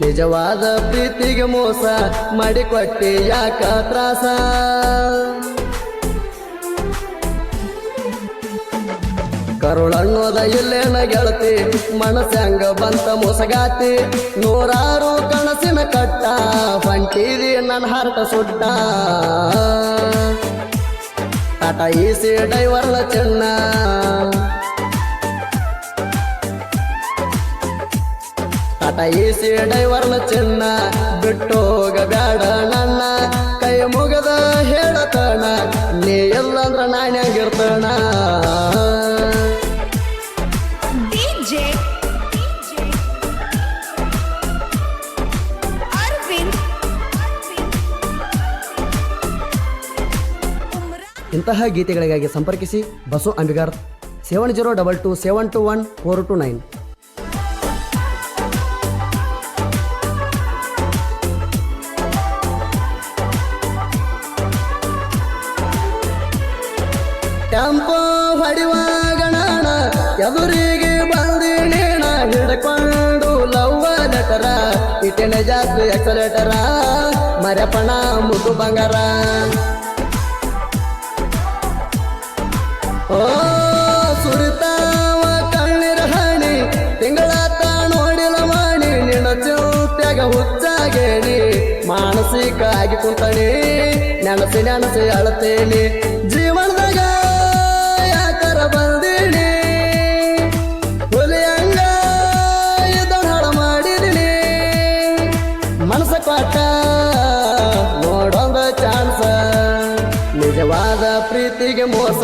ನಿಜವಾದ ಪ್ರೀತಿಗೆ ಮೋಸ ಮಾಡಿಕೊಟ್ಟಿ ಯಾಕ ತ್ರಾಸ ಕರುಳನ್ನೋದ ಇಲ್ಲೇನ ಗೆಳತಿ ಮನಸ್ಸಂಗ ಬಂತ ಮೋಸಗಾತಿ ನೂರಾರು ಕನಸಿನ ಕಟ್ಟ ಹೊಂಟಿದಿ ನನ್ನ ಹಾರ್ಟ ಸುಟ್ಟ ಟಾಟಾ ಈಸಿ ಡೈವರ್ನ ಚೆನ್ನ ಟಾಟಾ ಈಸಿ ಡೈವರ್ನ ಚೆನ್ನ ಬಿಟ್ಟು ಹೋಗಬೇಡ ನನ್ನ ಕೈ ಮುಗದ ಹೇಳತಣ ನೀ ಎಲ್ಲಂದ್ರ ನಾಣ್ಯಾಗಿರ್ತಣ ಇಂತಹ ಗೀತೆಗಳಿಗಾಗಿ ಸಂಪರ್ಕಿಸಿ ಬಸು ಅಂಬಿಗಾರ್ 7022721429. ಟೆಂಪೋ ಹೊಡಿವಾಗ ನಾಣ ಎದುರಿಗೆ ಬಂದಿನೇಣ ಹಿಡ್ಕೊಂಡು ಲವ್ವ ಲೆಟರ ಇಟ್ಟಿನ ಜಾಸ್ತಿ ಎಕ್ಸಲೇಟರ ಮರಪಣ ಮುದ್ದು ಬಂಗಾರ ಓ ಸುರಿತಾವ ಕಣ್ಣೀರ ಹಾಣಿ ತಿಂಗಳಾತ ನೋಡಿಲ ಮಾಡಿ ನಿನ್ನ ಚೌತ್ಯಾಗ ಹುಚ್ಚಾಗೇನಿ ಮಾನಸಿಕ ಆಗಿ ಕುಂತಣಿ ನೆನಸಿ ಅಳತೇನಿ ಜೀವನದಾಗ ಯಾಕರ ಬಂದೀನಿ ಹುಲಿಯಂಗ ಇದನ್ನ ಹಾಳ ಮಾಡಿದೀನಿ ಮನಸ ಕೊಟ್ಟ ನೋಡೋದ ಚಾನ್ಸ ನಿಜವಾದ ಪ್ರೀತಿಗೆ ಮೋಸ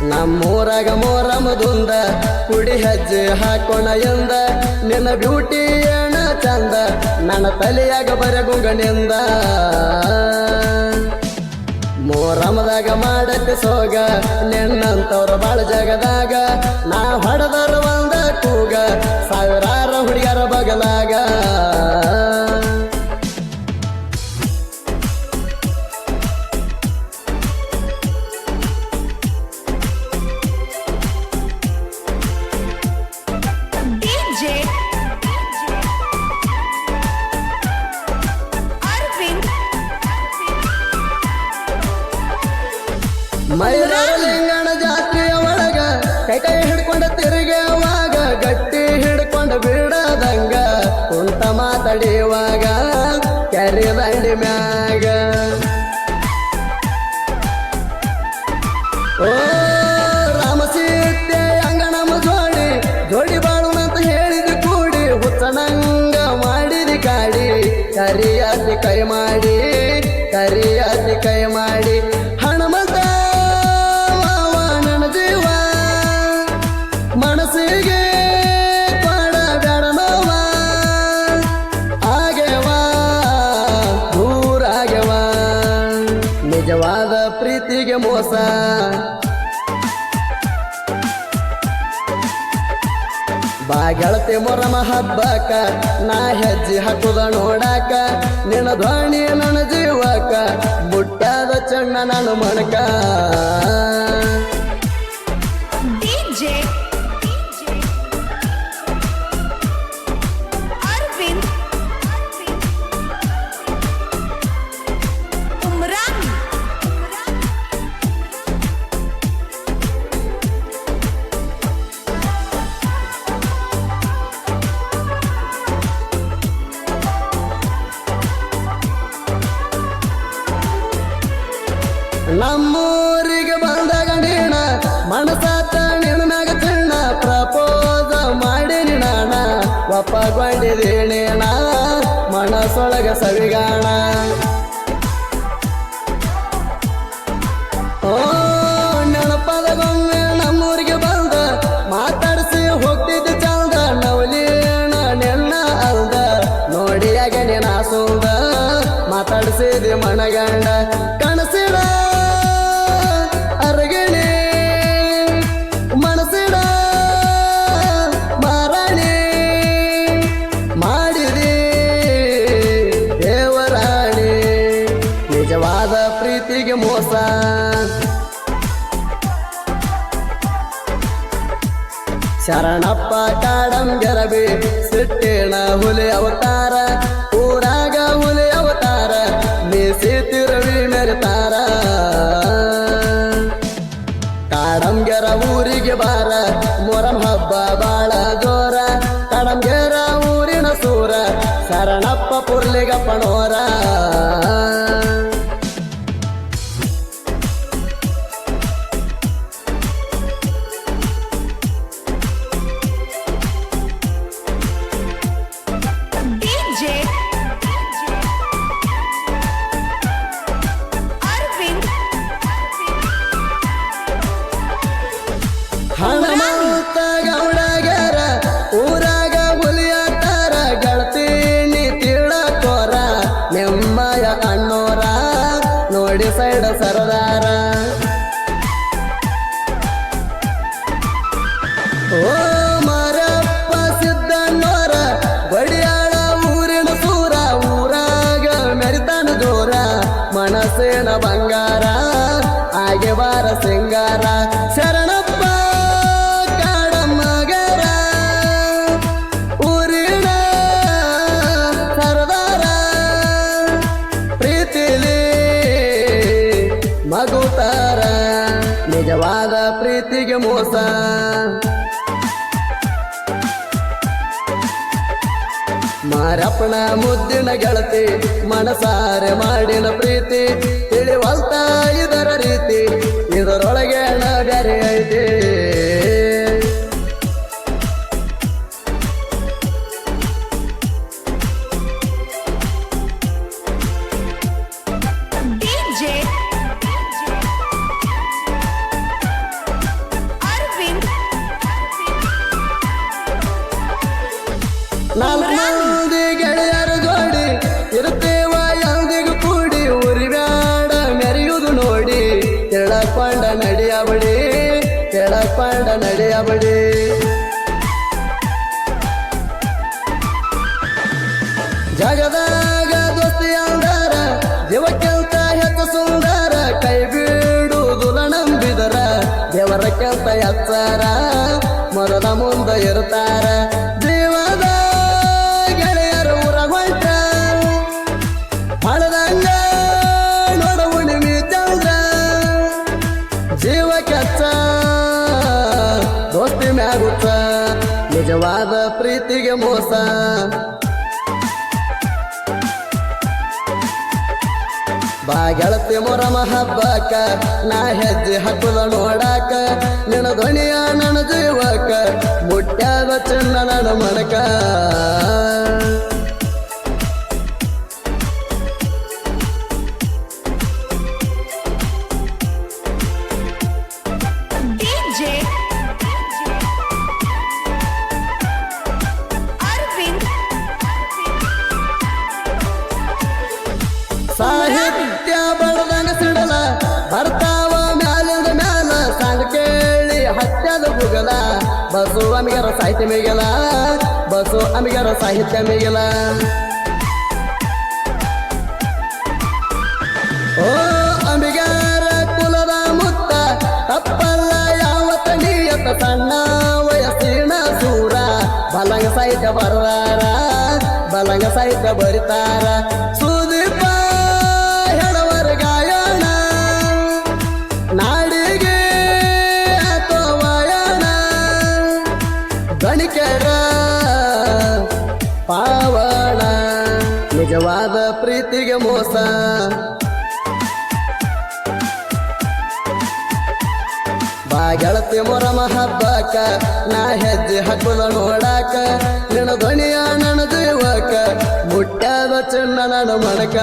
ನಮ್ಮೂರಾಗ ಮೋರಮದುಂದ ಕುಡಿ ಹೆಜ್ಜೆ ಹಾಕೋಣ ಎಂದ ನಿನ್ನ ಬ್ಯೂಟಿ ಏನ ಚಂದ ನನ್ನ ತಲೆಯಾಗ ಬರಗುಂಗನಿಂದ ಮೋರಮದಾಗ ಮಾಡತ್ತೆ ಸೋಗ ನಿನ್ನಂತವ್ರ ಬಾಳ ಜಗದಾಗ ನಾ ಹೊಡೆದರ ಒಂದ ಕೂಗ ಸಾವಿರಾರು ಹುಡುಗರ ಬಗಲಾಗ ಮೈರಾಲಿಂಗನ ಜಾತಿಯ ಒಳಗ ಕೈ ಹಿಡ್ಕೊಂಡ ತಿರುಗುವಾಗ ಗಟ್ಟಿ ಹಿಡ್ಕೊಂಡ ಬಿಡದಂಗ ಕುಂತ ಮಾತಾಡಿಯುವಾಗ ಕೆರೆ ದಂಡಿ ಮ್ಯಾಗ ಓ ರಾಮಸೀತೆ ಅಂಗಣಮ ಜೋಡಿ ಬಾಳುನಂತ ಹೇಳಿದ ಕೂಡಿ ಹುಚ್ಚನಂಗ ಮಾಡಿದಿ ಕಾಡಿ ಕರಿಯಾತಿ ಕೈ ಮಾಡಿ ಹಣಮಂತ ಮನಸ್ಸಿಗೆ ಕೊಡಬೇಡ ನೋವ ಆಗ್ಯವ ದೂರಾಗ್ಯವ ನಿಜವಾದ ಪ್ರೀತಿಗೆ ಮೋಸ ಬಾ ಗೆಳತಿ ಮೊರಮ ಹಬ್ಬಕ್ಕ ನಾ ಹೆಜ್ಜೆ ಹಾಕುದ ನೋಡಾಕ ನಿನ್ನ ಧ್ವನಿ ನನ್ನ ಜೀವಕ್ಕ ಬುಟ್ಟಾದ ಚಣ್ಣ ನಾನು ಮಣಕ ನಮ್ಮೂರಿಗೆ ಬಂದಾಗ ನೀಣ ಮನಸಾತ ನಿನ್ನ ಮ್ಯಾಗ ಚಿಣ್ಣ ಪ್ರಪೋಸ ಮಾಡೀನಿ ನಾಣ ಒಪ್ಪಗೊಂಡಿದ್ದೀನೇಣ ಮನಸೊಳಗ ಸವಿಗಾಣ ಓ ನೆನಪದಗೊಮ್ಮೆ ನಮ್ಮೂರಿಗೆ ಬಂದ ಮಾತಾಡಿಸಿ ಹೋಗ್ತಿದ್ದ ಚಂದ ನವಲೀಣ ನಿನ್ನ ಅಲ್ದ ನೋಡಿಯಾಗ ನೀನ ಸುಂದ ಮಾತಾಡಿಸಿದಿ ಮನಗಂಡ ಕನಸಿಡ ಅರಗಿಣಿ ಮನಸ್ಸಿಡ ಮಾರಾಣಿ ಮಾಡಿದಿ ದೇವರಾಣಿ ನಿಜವಾದ ಪ್ರೀತಿಗೆ ಮೋಸ ಶರಣಪ್ಪ ಕಾಡಂಗರಬಿ ಸಿಟ್ಟಿನ ಹುಲಿ ಅವತಾರ ಊರಾಗ ಹುಲಿ ಅವತಾರ ಮೀಸಿ ತಿರುವಿ ಮೆರೆತಾರ ಕಾಡಂಗೆರ ಊರಿಗೆ ಬಾರ ಮೊರಂ ಹಬ್ಬ ಬಾಳ ಜೋರ ಕಾಡಂಗೆರ ಊರಿನ ಸೂರ ಶರಣಪ್ಪ ಪುರ್ಲಿಗಪ್ಪನೋರ ಹನುಮಂತ ಗೌಡಗರ ಊರಾಗ ಹುಲಿಯಾತಾರ ಗೆಳತೀನಿ ತಿಳಕೋರ ನಿಮ್ಮಯ ಅಣ್ಣೋರ ನೋಡಿ ಸೈಡ ಸರದಾರ ಓ ಮಾರಪ್ಪ ಸಿದ್ದಣ್ಣೋರ ಬಡಿಯಾಳ ಊರಿನ ಸೂರ ಊರಾಗ ಮೆರಿತಾನ ಜೋರ ಮನಸ್ಸಿನ ಬಂಗಾರ ಆಗೆ ಬಾರ ಸಿಂಗಾರ ಶರಣಪ್ಪ ಮಗುತಾರ ನಿಜವಾದ ಪ್ರೀತಿಗೆ ಮೋಸ ಮಾರಪ್ಪನ ಮುದ್ದಿನ ಗೆಳತಿ ಮನಸಾರೆ ಮಾಡಿನ ಪ್ರೀತಿ ತಿಳಿವಲ್ತ ಇದರ ರೀತಿ ಇದರೊಳಗೆ ಬ್ಯಾರೆ ಐತಿ ನಾಲ್ಕು ಮಂದಿ ಗೆಳೆಯರ ಜೋಡಿ ಇರುತ್ತೇವ ಯಾವುದಿಗೂ ಕೂಡಿ ಉರಿಬ್ಯಾಡ ಮೆರೆಯುವುದು ನೋಡಿ ಕೆಳಕೊಂಡ ನಡೆಯಬಡಿ ಕೆಳಕೊಂಡ ನಡೆಯಬಡಿ ಜಗದಾಗ ದೋಸ್ತಿ ಅಂದಾರ ಜೀವಕ್ಕೆಂತ ಹೆಚ್ಚು ಸುಂದರ ಕೈ ಬಿಡುವುದುಲ ನಂಬಿದರ ದೇವರಕ್ಕೆಂತ ಎತ್ತರ ಮೊದಲ ಮುಂದೆ ಇರುತ್ತಾರ ಜೀವದ ಗೆಳೆಯರು ಊರಗೊಂಟ ಹಳದಂಗ ನೋಡ ಉಣಿಮಿ ಚಂದ್ರ ಜೀವ ಕೆಚ್ಚ ದೋಸ್ತಿ ಮ್ಯಾಗುತ್ತ ನಿಜವಾದ ಪ್ರೀತಿಗೆ ಮೋಸ ಬಾ ಗೆಳತಿ ಮೊರಮ ಹಬ್ಬಕ್ಕ ನಾ ಹೆಜ್ಜೆ ಹಾಕುದ ನೋಡಾಕ ನಿನ್ನ ಧ್ವನಿಯ ನನ್ನ ಜೀವಕ್ಕ ಮುಟ್ಟ್ಯಾದ ಚಿನ್ನ ನನ್ನ ಮಡಕ ಸಾಹಿತ್ಯ ಬಡದಂಗ ಸಿಡಲ ಬರ್ತಾವ ಮ್ಯಾಲಿಂದ ಮ್ಯಾಲ ಸಾಂಗ್ ಕೇಳಿ ಹತ್ಯದ ಬುಗಲ ಬಸು ಅಮಿಗರ ಸಾಹಿತ್ಯ ಮಿಗಲ ಬಸು ಅಮಿಗರ ಸಾಹಿತ್ಯ ಮಿಗಲ ಓ ಅಮಿಗರ ಕುಲದ ಮುತ್ತ ತಪ್ಪಲ್ಲ ಯಾವತ್ತ ನಿಯತ ಸಣ್ಣ ವಯಸ್ಸಿನ ಸೂರ ಬಲಂಗ ಸಾಹಿತ್ಯ ಬರದಾರ ಬಲಂಗ ಸಾಹಿತ್ಯ ಬರಿತಾರ ಸುದೀಪ ಹೆಣವರ ಗಾಯನ ನಾಡಿಗೆ ವಾಯನ ಗಣಿಕೆರ ಪಾವನ ನಿಜವಾದ ಪ್ರೀತಿಗೆ ಮೋಸ ಬಾ ಗೆಳತಿ ಮೊರಮ ಹಬ್ಬಕ್ಕ ನಾ ಹೆಜ್ಜೆ ಹಾಕುದ ನೋಡಾಕ ನಿನ್ನ ಧ್ವನಿಯ ನನ್ನ ಜೀವಕ್ಕ ಮುಟ್ಟ್ಯಾದ ಚಿನ್ನ ನನ್ನ ಮಣಕ